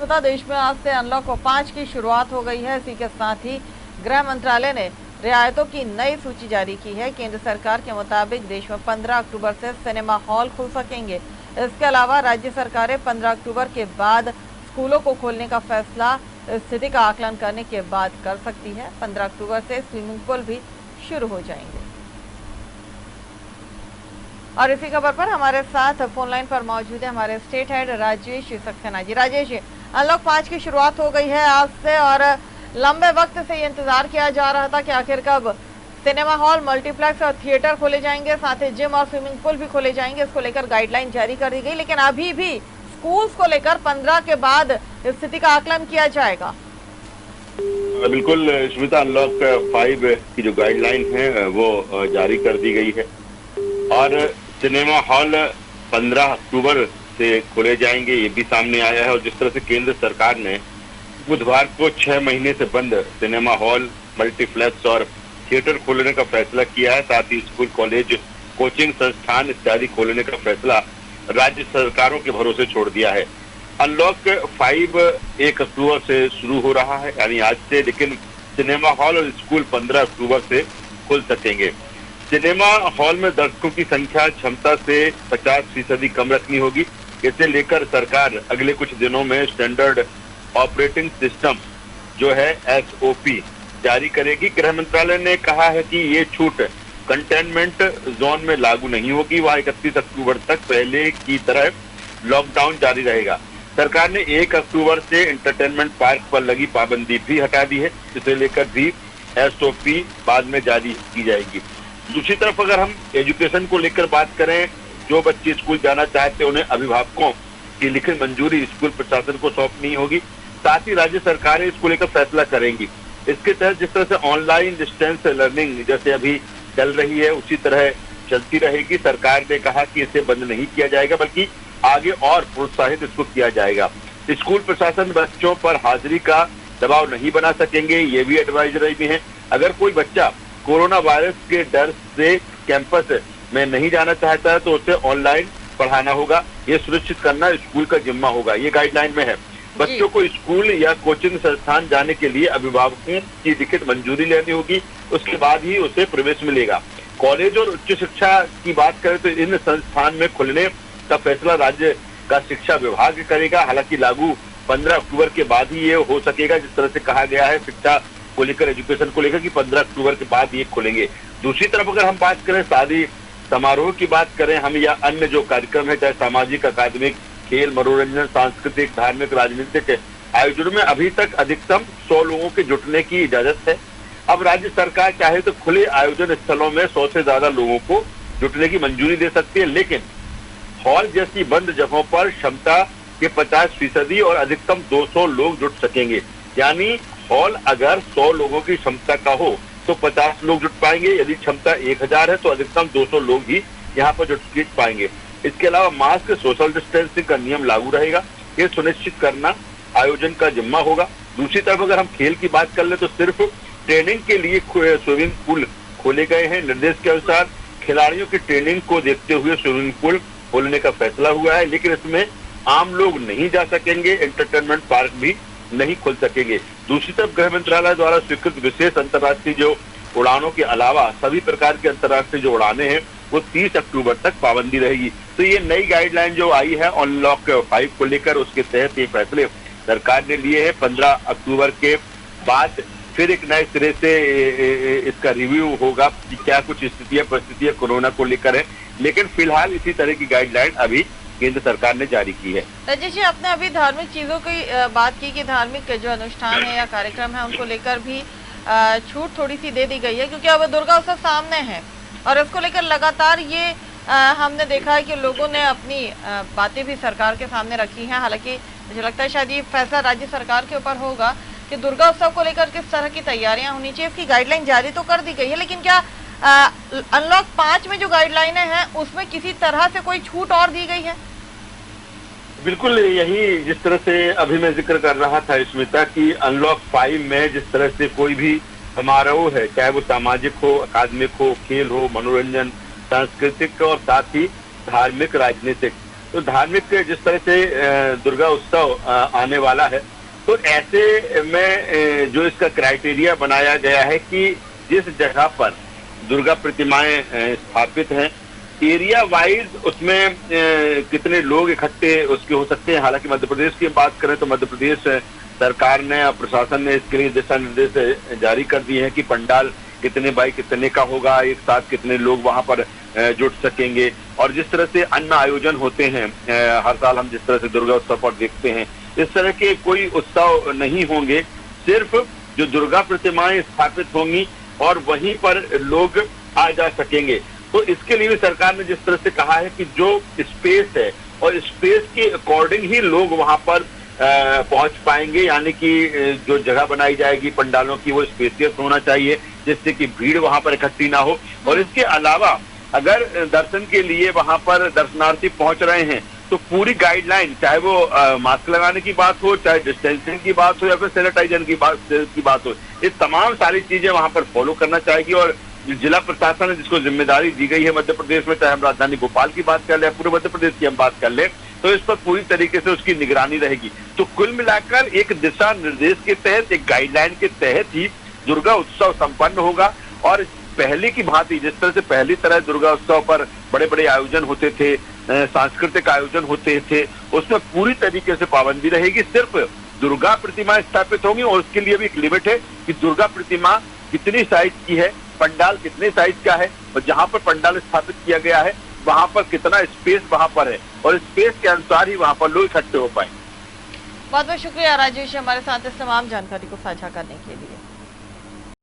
स्मिता, देश में आज से अनलॉक 5 की शुरुआत हो गई है। इसी के साथ ही गृह मंत्रालय ने रियायतों की नई सूची जारी की है। केंद्र सरकार के मुताबिक देश में 15 अक्टूबर से सिनेमा हॉल खुल सकेंगे। इसके अलावा राज्य सरकारें 15 अक्टूबर के बाद स्कूलों को खोलने का फैसला स्थिति का आकलन करने के बाद कर सकती है। 15 अक्टूबर से स्विमिंग पूल भी शुरू हो जाएंगे। और इसी खबर पर हमारे साथ फोन लाइन पर मौजूद है हमारे state head Rajesh Saxena ji. Rajesh, unlock 5 की शुरुआत हो गई है आज से और लंबे वक्त से ये इंतजार किया जा रहा था कि आखिर कब सिनेमा हॉल, मल्टीप्लेक्स और थिएटर खोले जाएंगे, साथ ही जिम और स्विमिंग पूल भी खोले जाएंगे। इसको लेकर गाइडलाइन जारी कर दी गई, लेकिन अभी भी स्कूल्स को लेकर 15 के बाद स्थिति का आकलन किया जाएगा। बिल्कुल स्मिता, अनलॉक 5 की जो गाइडलाइन है वो जारी कर दी गई है और सिनेमा हॉल 15 अक्टूबर से खोले जाएंगे, ये भी सामने आया है। और जिस तरह से केंद्र सरकार ने बुधवार को 6 महीने से बंद सिनेमा हॉल, मल्टीप्लेक्स और थिएटर खोलने का फैसला किया है, साथ ही स्कूल, कॉलेज, कोचिंग संस्थान इत्यादि खोलने का फैसला राज्य सरकारों के भरोसे छोड़ दिया है। अनलॉक 5 1 अक्टूबर से शुरू हो रहा है, यानी आज से, लेकिन सिनेमा हॉल और स्कूल 15 अक्टूबर से खुल सकेंगे। सिनेमा हॉल में दर्शकों की संख्या क्षमता से 50% कम रखनी होगी। इसे लेकर सरकार अगले कुछ दिनों में स्टैंडर्ड ऑपरेटिंग सिस्टम जो है SOP जारी करेगी। गृह मंत्रालय ने कहा है कि ये छूट कंटेनमेंट जोन में लागू नहीं होगी। वह 31 अक्टूबर तक पहले की तरह लॉकडाउन जारी रहेगा। सरकार ने 1 अक्टूबर से एंटरटेनमेंट पार्क पर लगी पाबंदी भी हटा दी है। इसे लेकर भी SOP बाद में जारी की जाएगी। दूसरी तरफ अगर हम एजुकेशन को लेकर बात करें, जो बच्चे स्कूल जाना चाहते हैं उन्हें अभिभावकों की लिखित मंजूरी स्कूल प्रशासन को सौंपनी होगी। साथ ही राज्य सरकारें इसको लेकर फैसला करेंगी। इसके तहत जिस तरह से ऑनलाइन डिस्टेंस लर्निंग जैसे अभी चल रही है उसी तरह चलती रहेगी। सरकार ने कहा कि इसे बंद नहीं किया जाएगा, बल्कि आगे और प्रोत्साहित इसको किया जाएगा। स्कूल प्रशासन बच्चों पर हाजिरी का दबाव नहीं बना सकेंगे, ये भी एडवाइजरी में है। अगर कोई बच्चा कोरोना वायरस के डर से कैंपस में नहीं जाना चाहता है तो उसे ऑनलाइन पढ़ाना होगा। ये सुनिश्चित करना स्कूल का जिम्मा होगा, ये गाइडलाइन में है। बच्चों को स्कूल या कोचिंग संस्थान जाने के लिए अभिभावकों की लिखित मंजूरी लेनी होगी, उसके बाद ही उसे प्रवेश मिलेगा। कॉलेज और उच्च शिक्षा की बात करें तो इन संस्थान में खुलने का फैसला राज्य का शिक्षा विभाग करेगा। हालांकि लागू 15 अक्टूबर के बाद ही ये हो सकेगा, जिस तरह से कहा गया है शिक्षा को लेकर, एजुकेशन को लेकर कि 15 अक्टूबर के बाद ये खुलेंगे। दूसरी तरफ अगर हम बात करें शादी समारोह की बात करें हम, या अन्य जो कार्यक्रम है, चाहे सामाजिक, अकादमिक, खेल, मनोरंजन, सांस्कृतिक, धार्मिक, राजनीतिक आयोजनों में अभी तक अधिकतम 100 लोगों के जुटने की इजाजत है। अब राज्य सरकार चाहे तो खुले आयोजन स्थलों में 100 से ज्यादा लोगों को जुटने की मंजूरी दे सकती है, लेकिन हॉल जैसी बंद जगहों पर क्षमता के 50% और अधिकतम 200 लोग जुट सकेंगे। यानी हॉल अगर 100 लोगों की क्षमता का हो तो 50 लोग जुट पाएंगे। यदि क्षमता 1000 है तो अधिकतम 200 लोग ही यहाँ पर जुट पाएंगे। इसके अलावा मास्क, सोशल डिस्टेंसिंग का नियम लागू रहेगा। ये सुनिश्चित करना आयोजन का जिम्मा होगा। दूसरी तरफ अगर हम खेल की बात कर ले तो सिर्फ ट्रेनिंग के लिए स्विमिंग पूल खोले गए हैं। निर्देश के अनुसार खिलाड़ियों की ट्रेनिंग को देखते हुए स्विमिंग पूल खोलने का फैसला हुआ है, लेकिन इसमें आम लोग नहीं जा सकेंगे। एंटरटेनमेंट पार्क भी नहीं खुल सकेंगे। दूसरी तरफ गृह मंत्रालय द्वारा स्वीकृत विशेष अंतर्राष्ट्रीय जो उड़ानों के अलावा सभी प्रकार की अंतर्राष्ट्रीय जो उड़ानें हैं वो 30 अक्टूबर तक पाबंदी रहेगी। तो ये नई गाइडलाइन जो आई है अनलॉक 5 को लेकर, उसके तहत ये फैसले सरकार ने लिए हैं। 15 अक्टूबर के बाद फिर एक नए सिरे से इसका रिव्यू होगा कि क्या कुछ परिस्थितियां कोरोना को लेकर है, लेकिन फिलहाल इसी तरह की गाइडलाइन अभी केंद्र सरकार ने जारी की है। राजेश जी, आपने अभी धार्मिक चीजों की बात की कि धार्मिक जो अनुष्ठान है या कार्यक्रम है उनको लेकर भी छूट थोड़ी सी दे दी गई है, क्योंकि अब दुर्गा उत्सव सामने है और इसको लेकर लगातार ये हमने देखा है कि लोगों ने अपनी बातें भी सरकार के सामने रखी हैं। हालांकि मुझे लगता है शायद ये फैसला राज्य सरकार के ऊपर होगा कि दुर्गा उत्सव को लेकर किस तरह की तैयारियां होनी चाहिए। इसकी गाइडलाइन जारी तो कर दी गई है, लेकिन क्या अनलॉक 5 में जो गाइडलाइनें हैं उसमें किसी तरह से कोई छूट और दी गई है? बिल्कुल यही जिस तरह से अभी मैं जिक्र कर रहा था स्मिता की, अनलॉक 5 में जिस तरह से कोई भी समारोह है, चाहे वो सामाजिक हो, अकादमिक हो, खेल हो, मनोरंजन, सांस्कृतिक और साथ ही धार्मिक, राजनीतिक, तो धार्मिक जिस तरह से दुर्गा उत्सव आने वाला है, तो ऐसे में जो इसका क्राइटेरिया बनाया गया है कि जिस जगह पर दुर्गा प्रतिमाएं स्थापित हैं, एरिया वाइज उसमें कितने लोग इकट्ठे उसके हो सकते हैं। हालांकि मध्य प्रदेश की बात करें तो मध्य प्रदेश सरकार ने और प्रशासन ने इसके लिए दिशा निर्देश जारी कर दिए हैं कि पंडाल कितने बाई कितने का होगा, एक साथ कितने लोग वहां पर जुट सकेंगे। और जिस तरह से अन्य आयोजन होते हैं हर साल, हम जिस तरह से दुर्गा उत्सव पर देखते हैं, इस तरह के कोई उत्सव नहीं होंगे। सिर्फ जो दुर्गा प्रतिमाएं स्थापित होंगी और वहीं पर लोग आ जा सकेंगे। तो इसके लिए भी सरकार ने जिस तरह से कहा है कि जो स्पेस है और स्पेस के अकॉर्डिंग ही लोग वहां पर पहुंच पाएंगे, यानी कि जो जगह बनाई जाएगी पंडालों की वो स्पेसियस होना चाहिए, जिससे कि भीड़ वहां पर इकट्ठी ना हो। और इसके अलावा अगर दर्शन के लिए वहां पर दर्शनार्थी पहुंच रहे हैं तो पूरी गाइडलाइन, चाहे वो मास्क लगाने की बात हो, चाहे डिस्टेंसिंग की बात हो या फिर सैनिटाइजर की बात हो, ये तमाम सारी चीजें वहां पर फॉलो करना चाहिए। और जिला प्रशासन है जिसको जिम्मेदारी दी गई है मध्य प्रदेश में, चाहे हम राजधानी भोपाल की बात कर ले, पूरे मध्य प्रदेश की हम बात कर ले, तो इस पर पूरी तरीके से उसकी निगरानी रहेगी। तो कुल मिलाकर एक दिशा निर्देश के तहत, एक गाइडलाइन के तहत ही दुर्गा उत्सव संपन्न होगा। और पहले की भांति, जिस तरह से पहली तरह दुर्गा उत्सव पर बड़े बड़े आयोजन होते थे, सांस्कृतिक आयोजन होते थे, उसमें पूरी तरीके से पाबंदी रहेगी। सिर्फ दुर्गा प्रतिमा स्थापित होंगी और उसके लिए भी एक लिमिट है कि दुर्गा प्रतिमा कितनी साइज की है, पंडाल कितने साइज का है, और जहां पर पंडाल स्थापित किया गया है वहां पर कितना स्पेस वहां पर है, और स्पेस के अनुसार ही वहां पर लोग इकट्ठे हो पाए। बहुत बहुत शुक्रिया राजेश, हमारे साथ इस तमाम जानकारी को साझा करने के लिए।